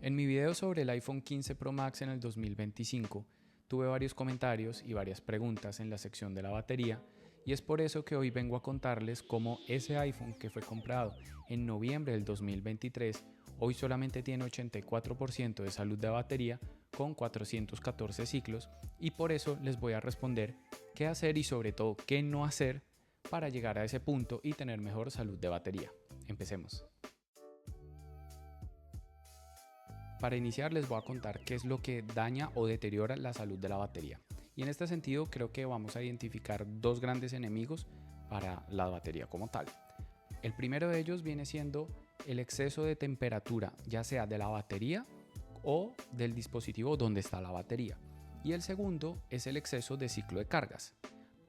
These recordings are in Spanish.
En mi video sobre el iPhone 15 Pro Max en el 2025, tuve varios comentarios y varias preguntas en la sección de la batería, y es por eso que hoy vengo a contarles cómo ese iPhone que fue comprado en noviembre del 2023 hoy solamente tiene 84% de salud de batería con 414 ciclos, y por eso les voy a responder qué hacer y sobre todo qué no hacer para llegar a ese punto y tener mejor salud de batería. Empecemos. Para iniciar les voy a contar qué es lo que daña o deteriora la salud de la batería. Y en este sentido creo que vamos a identificar dos grandes enemigos para la batería como tal. El primero de ellos viene siendo el exceso de temperatura, ya sea de la batería o del dispositivo donde está la batería. Y el segundo es el exceso de ciclo de cargas.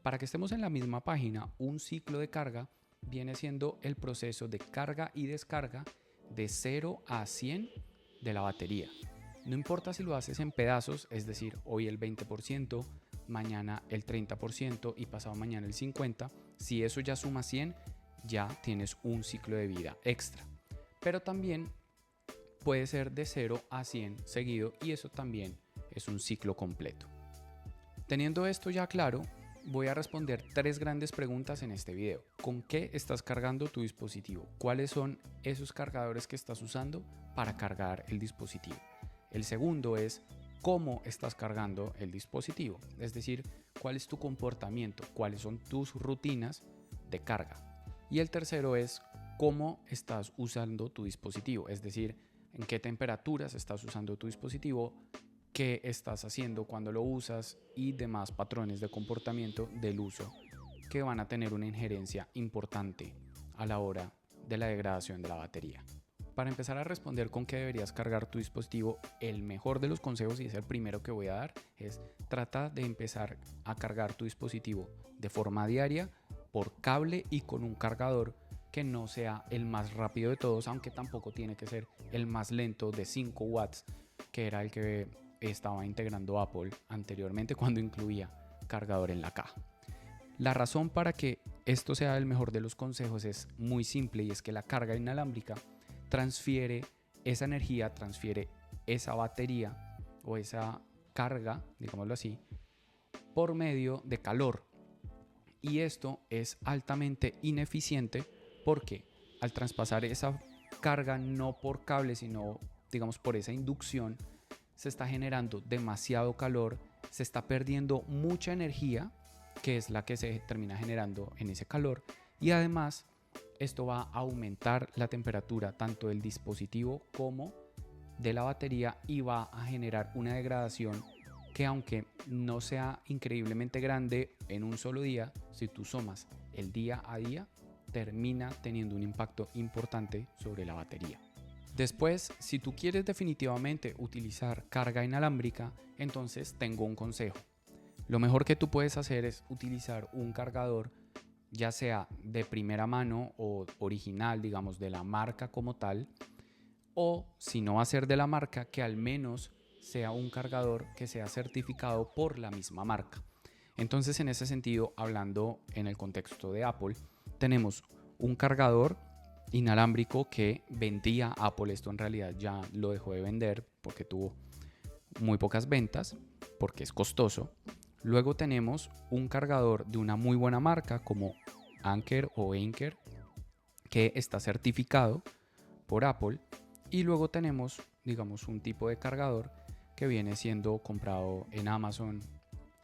Para que estemos en la misma página, un ciclo de carga viene siendo el proceso de carga y descarga de 0 a 100 de la batería. No importa si lo haces en pedazos, es decir, hoy el 20%, mañana el 30% y pasado mañana el 50%, si eso ya suma 100, ya tienes un ciclo de vida extra. Pero también puede ser de 0 a 100 seguido y eso también es un ciclo completo. Teniendo esto ya claro, voy a responder tres grandes preguntas en este video. ¿Con qué estás cargando tu dispositivo? ¿Cuáles son esos cargadores que estás usando para cargar el dispositivo? El segundo es cómo estás cargando el dispositivo, es decir, cuál es tu comportamiento, cuáles son tus rutinas de carga. Y el tercero es cómo estás usando tu dispositivo, es decir, en qué temperaturas estás usando tu dispositivo, qué estás haciendo cuando lo usas y demás patrones de comportamiento del uso que van a tener una injerencia importante a la hora de la degradación de la batería. Para empezar a responder con qué deberías cargar tu dispositivo, el mejor de los consejos, y es el primero que voy a dar, es trata de empezar a cargar tu dispositivo de forma diaria por cable y con un cargador que no sea el más rápido de todos, aunque tampoco tiene que ser el más lento de 5 watts, que era el que estaba integrando Apple anteriormente cuando incluía cargador en la caja. La razón para que esto sea el mejor de los consejos es muy simple, y es que la carga inalámbrica transfiere esa energía, transfiere esa batería o esa carga, digámoslo así, por medio de calor. Y esto es altamente ineficiente porque al traspasar esa carga no por cable, sino digamos por esa inducción, se está generando demasiado calor, se está perdiendo mucha energía, que es la que se termina generando en ese calor, y además esto va a aumentar la temperatura tanto del dispositivo como de la batería y va a generar una degradación que, aunque no sea increíblemente grande en un solo día, si tú sumas el día a día, termina teniendo un impacto importante sobre la batería. Después, si tú quieres definitivamente utilizar carga inalámbrica, entonces tengo un consejo. Lo mejor que tú puedes hacer es utilizar un cargador, ya sea de primera mano o original, digamos, de la marca como tal, o si no va a ser de la marca, que al menos sea un cargador que sea certificado por la misma marca. Entonces, en ese sentido, hablando en el contexto de Apple, tenemos un cargador inalámbrico que vendía Apple. Esto en realidad ya lo dejó de vender porque tuvo muy pocas ventas, porque es costoso. Luego tenemos un cargador de una muy buena marca como Anker o Anker, que está certificado por Apple. Y luego tenemos, digamos, un tipo de cargador que viene siendo comprado en Amazon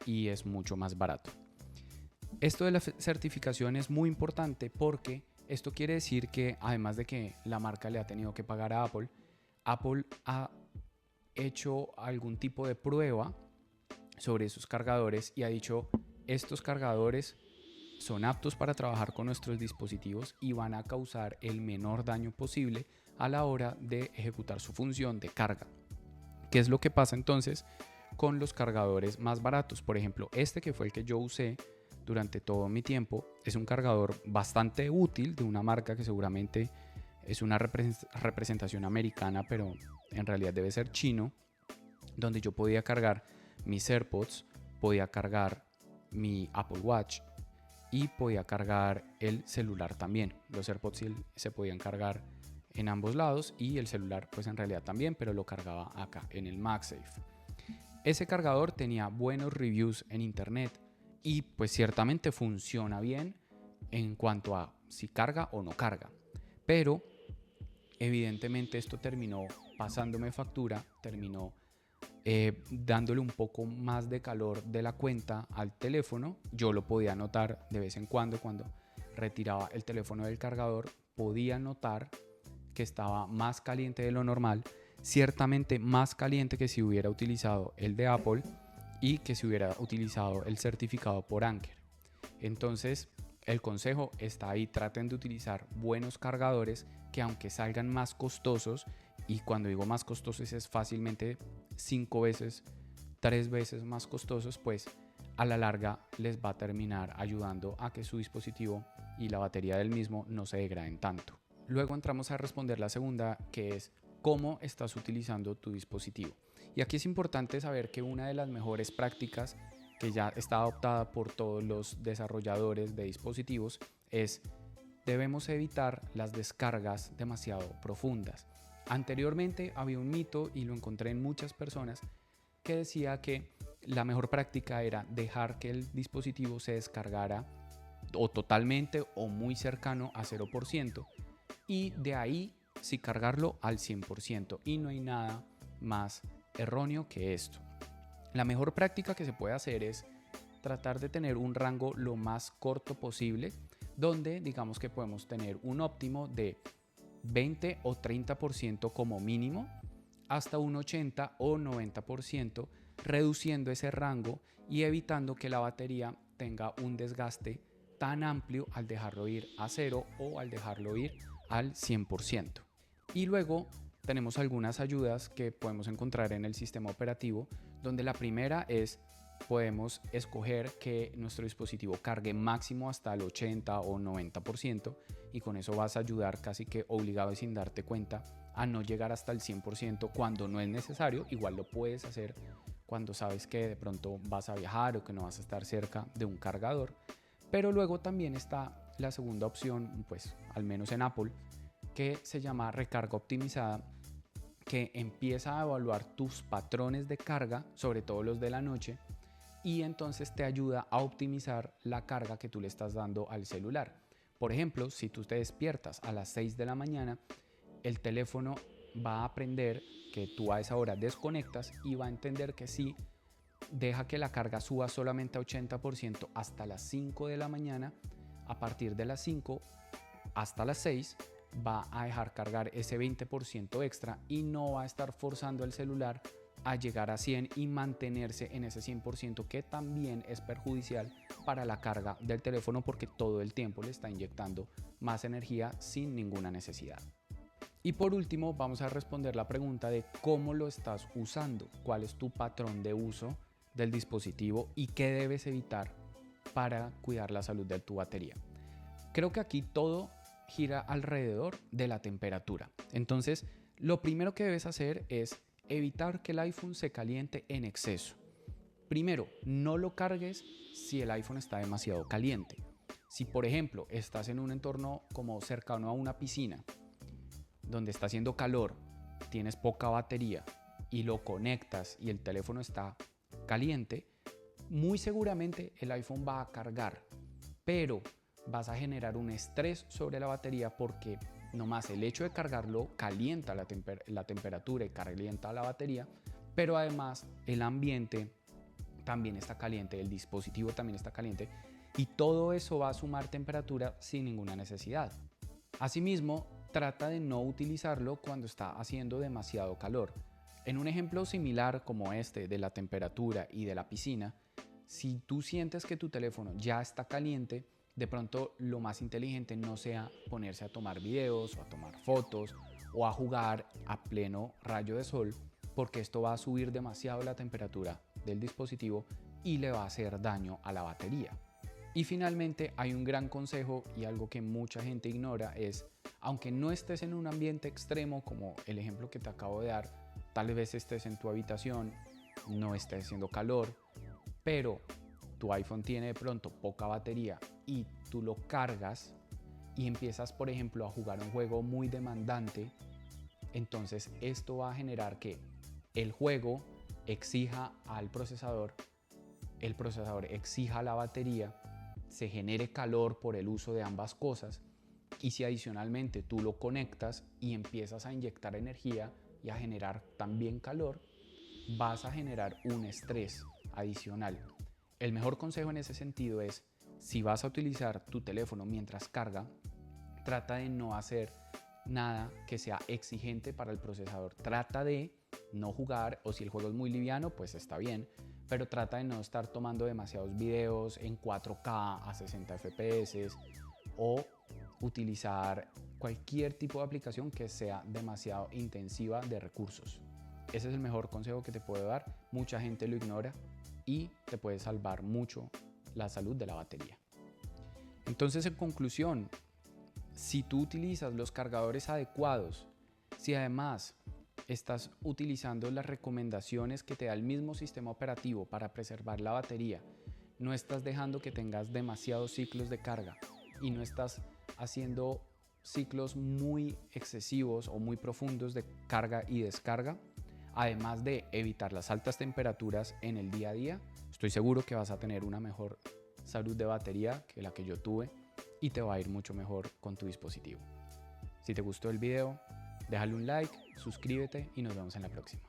y es mucho más barato. Esto de la certificación es muy importante porque esto quiere decir que, además de que la marca le ha tenido que pagar a Apple, Apple ha hecho algún tipo de prueba sobre esos cargadores y ha dicho: estos cargadores son aptos para trabajar con nuestros dispositivos y van a causar el menor daño posible a la hora de ejecutar su función de carga. ¿Qué es lo que pasa entonces con los cargadores más baratos? Por ejemplo, este que fue el que yo usé durante todo mi tiempo es un cargador bastante útil de una marca que seguramente es una representación americana, pero en realidad debe ser chino, donde yo podía cargar mis AirPods, podía cargar mi Apple Watch y podía cargar el celular también. Los AirPods se podían cargar en ambos lados y el celular pues en realidad también, pero lo cargaba acá en el MagSafe. Ese cargador tenía buenos reviews en internet y pues ciertamente funciona bien en cuanto a si carga o no carga, pero evidentemente esto terminó pasándome factura, terminó dándole un poco más de calor de la cuenta al teléfono. Yo lo podía notar de vez en cuando retiraba el teléfono del cargador, podía notar que estaba más caliente de lo normal, ciertamente más caliente que si hubiera utilizado el de Apple y que si hubiera utilizado el certificado por Anker. Entonces el consejo está ahí: traten de utilizar buenos cargadores que, aunque salgan más costosos, y cuando digo más costosos es fácilmente 5 veces, 3 veces más costosos, pues a la larga les va a terminar ayudando a que su dispositivo y la batería del mismo no se degraden tanto. Luego entramos a responder la segunda, que es cómo estás utilizando tu dispositivo. Y aquí es importante saber que una de las mejores prácticas que ya está adoptada por todos los desarrolladores de dispositivos es: debemos evitar las descargas demasiado profundas. Anteriormente había un mito, y lo encontré en muchas personas, que decía que la mejor práctica era dejar que el dispositivo se descargara o totalmente o muy cercano a 0%, y de ahí sí cargarlo al 100%, y no hay nada más erróneo que esto. La mejor práctica que se puede hacer es tratar de tener un rango lo más corto posible, donde digamos que podemos tener un óptimo de 20 o 30% como mínimo, hasta un 80 o 90%, reduciendo ese rango y evitando que la batería tenga un desgaste tan amplio al dejarlo ir a 0 o al dejarlo ir al 100%. Y luego tenemos algunas ayudas que podemos encontrar en el sistema operativo, donde la primera es: podemos escoger que nuestro dispositivo cargue máximo hasta el 80 o 90%, y con eso vas a ayudar casi que obligado y sin darte cuenta a no llegar hasta el 100% cuando no es necesario. Igual lo puedes hacer cuando sabes que de pronto vas a viajar o que no vas a estar cerca de un cargador. Pero luego también está la segunda opción, pues al menos en Apple, que se llama recarga optimizada, que empieza a evaluar tus patrones de carga, sobre todo los de la noche, y entonces te ayuda a optimizar la carga que tú le estás dando al celular. Por ejemplo, si tú te despiertas a las 6 de la mañana, el teléfono va a aprender que tú a esa hora desconectas y va a entender que sí, deja que la carga suba solamente a 80% hasta las 5 de la mañana. A partir de las 5 hasta las 6 va a dejar cargar ese 20% extra y no va a estar forzando el celular a llegar a 100 y mantenerse en ese 100%, que también es perjudicial para la carga del teléfono, porque todo el tiempo le está inyectando más energía sin ninguna necesidad. Y por último vamos a responder la pregunta de cómo lo estás usando, cuál es tu patrón de uso del dispositivo y qué debes evitar para cuidar la salud de tu batería. Creo que aquí todo gira alrededor de la temperatura. Entonces, lo primero que debes hacer es evitar que el iPhone se caliente en exceso. Primero, no lo cargues si el iPhone está demasiado caliente. Si por ejemplo estás en un entorno como cercano a una piscina, donde está haciendo calor, tienes poca batería y lo conectas y el teléfono está caliente, muy seguramente el iPhone va a cargar, pero vas a generar un estrés sobre la batería, porque nomás el hecho de cargarlo calienta la temperatura y calienta la batería, pero además el ambiente también está caliente, el dispositivo también está caliente, y todo eso va a sumar temperatura sin ninguna necesidad. Asimismo, trata de no utilizarlo cuando está haciendo demasiado calor. En un ejemplo similar como este de la temperatura y de la piscina, si tú sientes que tu teléfono ya está caliente, de pronto lo más inteligente no sea ponerse a tomar videos o a tomar fotos o a jugar a pleno rayo de sol, porque esto va a subir demasiado la temperatura del dispositivo y le va a hacer daño a la batería. Y finalmente hay un gran consejo, y algo que mucha gente ignora, es: aunque no estés en un ambiente extremo como el ejemplo que te acabo de dar, tal vez estés en tu habitación, no estés haciendo calor, pero tu iPhone tiene de pronto poca batería y tú lo cargas, y empiezas, por ejemplo, a jugar un juego muy demandante, entonces esto va a generar que el juego exija al procesador, el procesador exija a la batería, se genere calor por el uso de ambas cosas, y si adicionalmente tú lo conectas y empiezas a inyectar energía y a generar también calor, vas a generar un estrés adicional. El mejor consejo en ese sentido es, si vas a utilizar tu teléfono mientras carga, trata de no hacer nada que sea exigente para el procesador. Trata de no jugar, o si el juego es muy liviano, pues está bien, pero trata de no estar tomando demasiados videos en 4K a 60 FPS o utilizar cualquier tipo de aplicación que sea demasiado intensiva de recursos. Ese es el mejor consejo que te puedo dar. Mucha gente lo ignora y te puede salvar mucho la salud de la batería. Entonces, en conclusión, si tú utilizas los cargadores adecuados, si además estás utilizando las recomendaciones que te da el mismo sistema operativo para preservar la batería, no estás dejando que tengas demasiados ciclos de carga y no estás haciendo ciclos muy excesivos o muy profundos de carga y descarga, además de evitar las altas temperaturas en el día a día, estoy seguro que vas a tener una mejor salud de batería que la que yo tuve y te va a ir mucho mejor con tu dispositivo. Si te gustó el video, déjale un like, suscríbete y nos vemos en la próxima.